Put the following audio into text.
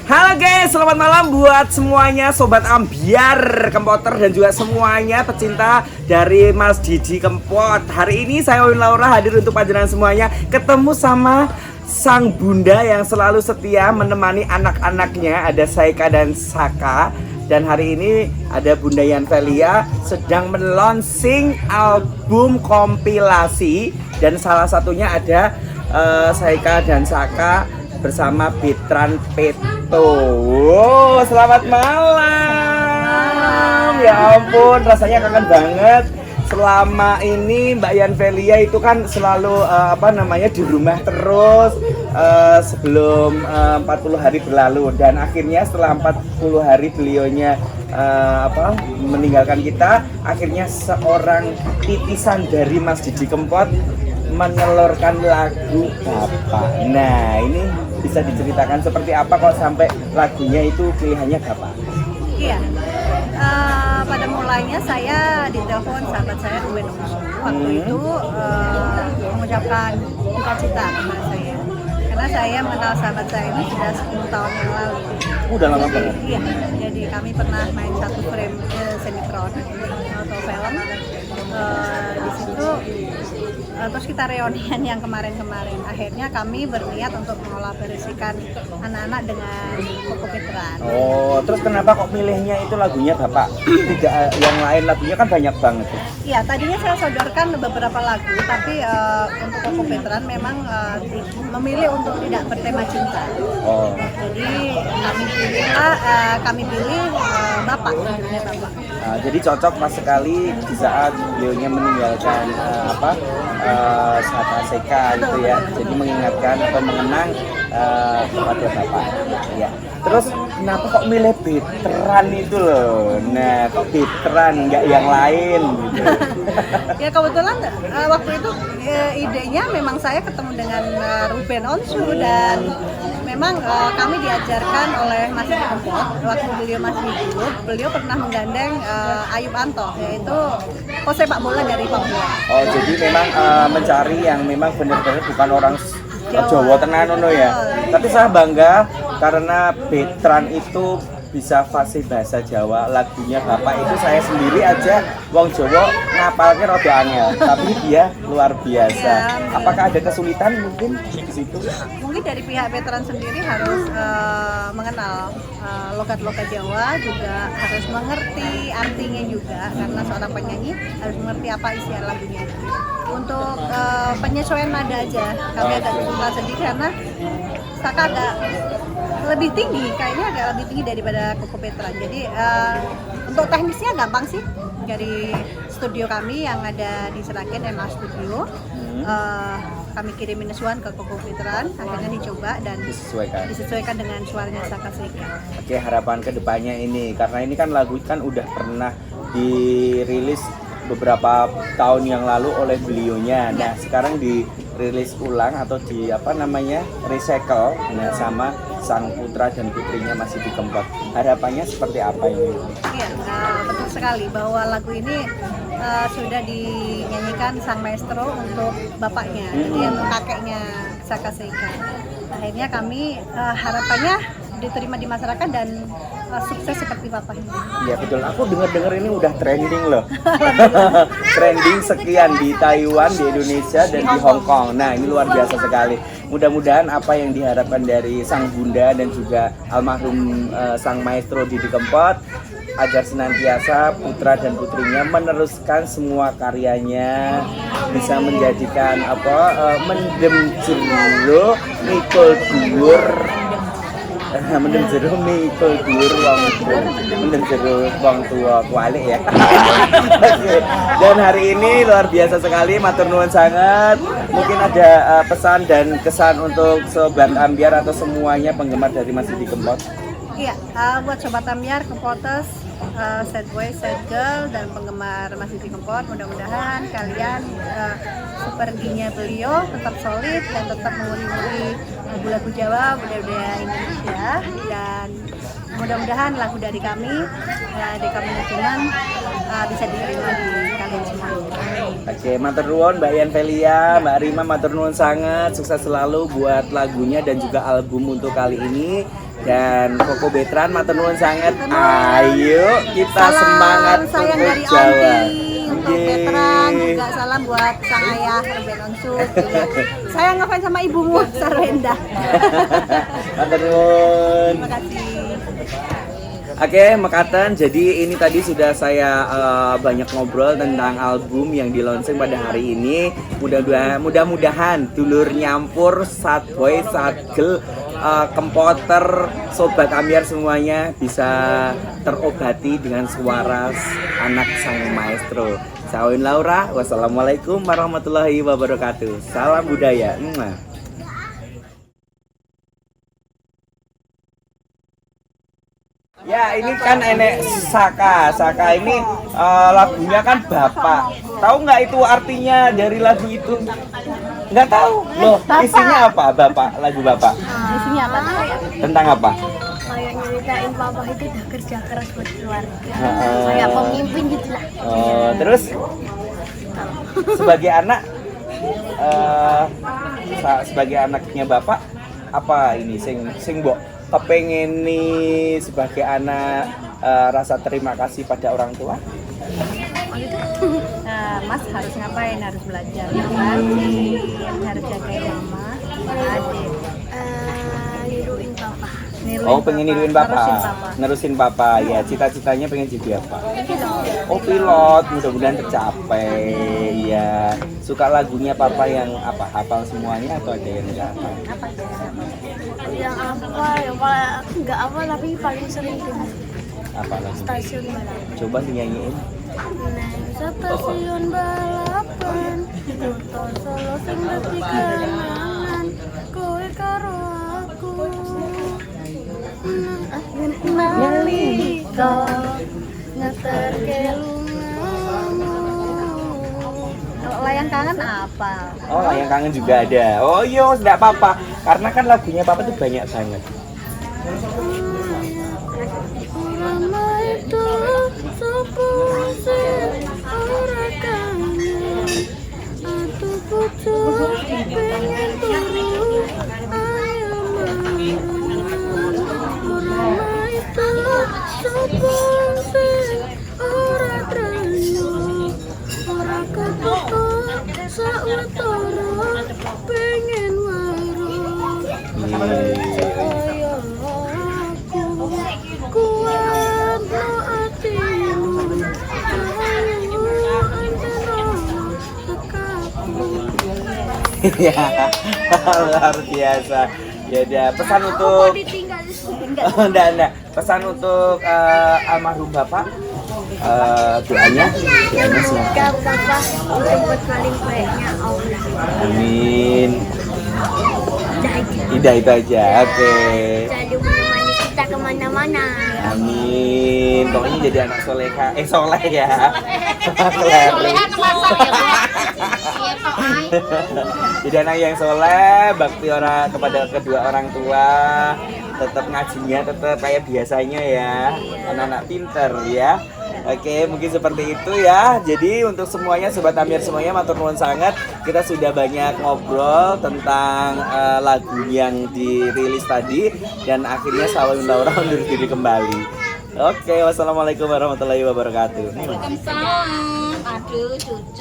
Halo guys, selamat malam buat semuanya Sobat Ambiar, Kempoter dan juga semuanya pecinta dari Mas Didi Kempot. Hari ini saya Win Laura hadir untuk panjenengan semuanya. Ketemu sama sang bunda yang selalu setia menemani anak-anaknya. Ada Saika dan Saka. Dan hari ini ada Bunda Yanfelia sedang melonsing album kompilasi. Dan salah satunya ada Saika dan Saka bersama Betran Peto. Wow, selamat malam. Ya ampun, rasanya kangen banget. Selama ini Mbak Yanfelia itu kan selalu di rumah terus sebelum 40 hari berlalu, dan akhirnya setelah 40 hari beliaunya meninggalkan kita, akhirnya seorang titisan dari Mas Didi Kempot menelurkan lagu Bapak. Nah, ini bisa diceritakan seperti apa kok sampai lagunya itu pilihannya Bapak? Iya, pada mulanya saya ditelepon sahabat saya Ruben Onsu. Waktu itu mengucapkan duka cita kepada saya, karena saya mengenal sahabat saya ini sudah 10 tahun yang lalu. Udah lama banget? Iya, jadi kami pernah main satu frame sinetron atau film. Di situ terus kita reunian yang kemarin-kemarin. Akhirnya kami berniat untuk mengolaborasikan anak-anak dengan Koko Betran. Oh, terus kenapa kok milihnya itu lagunya Bapak? Tidak yang lain, lagunya kan banyak banget. Iya, tadinya saya sodorkan beberapa lagu, tapi untuk Koko Betran memang memilih untuk tidak bertema cinta. Oh. Jadi kami pilih Bapak, judulnya Bapak. Jadi cocok pas sekali di saat beliaunya meninggalkan Saka Seka gitu ya. Jadi mengingatkan atau mengenang kepada Bapak. Ya. Terus kenapa kok milih Betran itu loh? Nah, kok Betran nggak yang lain gitu? Ya kebetulan waktu itu idenya memang saya ketemu dengan Ruben Onsu, dan memang kami diajarkan oleh Mas Didi Kempot waktu beliau masih hidup. Beliau pernah menggandeng Ayub Anto, yaitu pesepak bola dari Papua. Oh, jadi memang mencari yang memang benar-benar bukan orang Jawa tenan ngono ya. Tapi saya bangga karena Betran itu bisa fasih bahasa Jawa. Lagunya Bapak itu saya sendiri aja wong Jawa ngapalke rada angel, tapi dia luar biasa. Apakah ada kesulitan mungkin di situ? Mungkin dari pihak Betran sendiri harus mengenal logat-logat Jawa, juga harus mengerti artinya juga, karena seorang penyanyi harus mengerti apa isi lagunya. Untuk penyesuaian nada aja kami agak kesulitan sedikit karena Saka agak lebih tinggi, kayaknya agak lebih tinggi daripada Koko Betran. Jadi untuk teknisnya gampang sih, dari studio kami yang ada di Seragen, MA Studio. Kami kirimin nesuan ke Koko Betran, akhirnya dicoba dan disesuaikan dengan suaranya Saka Seka. Oke, harapan kedepannya ini, karena ini kan lagu kan udah pernah dirilis beberapa tahun yang lalu oleh beliaunya. Nah, sekarang dirilis ulang atau recycle sama sang putra dan putrinya masih di Kempot. Harapannya seperti apa ini? Iya, betul sekali bahwa lagu ini sudah dinyanyikan sang maestro untuk bapaknya, jadi untuk kakeknya Saka Seka. Akhirnya kami harapannya diterima di masyarakat dan sukses seperti Bapak ini. Iya betul, aku dengar ini udah trending loh. Trending sekian di Taiwan, di Indonesia, dan di Hong Kong. Nah, ini luar biasa sekali. Mudah-mudahan apa yang diharapkan dari sang bunda dan juga almarhum sang maestro Didi Kempot, agar senantiasa putra dan putrinya meneruskan semua karyanya, bisa menjadikan mendem jero mikul dhuwur, mendem jero mikul dhuwur mendem jero wong tua kualik ya. Dan hari ini luar biasa sekali, matur nuwun sangat. Mungkin ada pesan dan kesan untuk Sobat Ambiar atau semuanya penggemar dari Mas Didi Kempot. Iya, buat Sobat Ambiar, Kempoters, sad boy, sad girl, dan penggemar Mas Didi Kempot, mudah-mudahan kalian sepertinya beliau tetap solid dan tetap menguli-nguli lagu-lagu Jawa, budaya-budaya Indonesia, dan mudah-mudahan lagu dari kami, dari kami Nasional, bisa diterima di kalian semua. Oke, matur nuwun Mbak Yanfelia, Mbak Rima, matur nuwun sangat, sukses selalu buat lagunya dan juga album untuk kali ini. dan Koko Betran matur nuwun sangat. Ayo kita semangat sayang untuk dari Jawa. Onti untuk Betran, juga salam buat sang ayah Ruben Onsut. Saya ngefans sama ibumu Sarwenda. Matur nuwun. Terima kasih. Oke, mekaten. Jadi ini tadi sudah saya banyak ngobrol tentang album yang di launching pada hari ini. Mudah-mudahan dulur nyampur, sad boy, sad girl, kempoter, sobat Ambyar semuanya bisa terobati dengan suara anak sang maestro. Saya Win Laura. Wassalamualaikum warahmatullahi wabarakatuh. Salam budaya. Ya, ini kan enek Saka. Saka ini lagunya kan Bapak. Tahu nggak itu artinya dari lagu itu? Nggak tahu. Loh, isinya apa Bapak? Lagu Bapak? Isinya apa? Tentang apa? Kayak nyeritain papa itu udah kerja keras buat keluarga. Kayak pemimpin gitu lah. Oh, terus sebagai anak sebagai anaknya Bapak apa ini sing mbok kepengen nih sebagai anak rasa terima kasih pada orang tua? Mas harus ngapain? Harus belajar ngapain? Harus jagain mama, adik. Niruin papa. Pengen niruin Bapak, nerusin Papa. Ya, cita-citanya pengen jadi apa? Oh, pilot. Mudah-mudahan tercapai. Ya, suka lagunya Papa yang apa? Hafal semuanya atau ada yang enggak hafal? Yang apa? Yang paling nggak apa tapi paling sering tuh Apa lagu? stasiun balapan. Coba dinyanyiin. Neng stasiun balapan, Kota Solo sing dadi kenangan, kowe karo aku. Nalika ngeterke lungamu. Kalau layang kangen apa? Oh, yang kangen juga ada. Oh iya, enggak apa-apa. Karena kan lagunya Papa tuh banyak banget. Lama itu sepusir ora kangen, aku butuh pengen turu ayo marah. Lama itu sepusir ora dranyo, ora kebutuh sawetara pengen waruh. Ayo aku kuat no atimu, ayo antara tekaku. Ya, luar biasa. Ya udah, pesan untuk enggak. Pesan untuk almarhum Bapak. Doanya silakan. Semoga Bapak dijemput paling baiknya Allah. Amin. Dah aja. Tidak itu aja. Oke. Selalu menemani kita kemana-mana. Amin. Pokoknya jadi anak soleha. Soleh ya. Soleha jadi anak yang soleh, bakti orang kepada kedua orang tua, tetap ngajinya tetap kayak biasanya ya, anak-anak pinter ya. Oke, mungkin seperti itu ya. Jadi untuk semuanya, Sobat Ambyar semuanya, matur nuwun sangat. Kita sudah banyak ngobrol tentang lagu yang dirilis tadi, dan akhirnya Saya Win Laura undur diri kembali. Oke, wassalamualaikum warahmatullahi wabarakatuh. Waalaikumsalam. Aduh, cucu.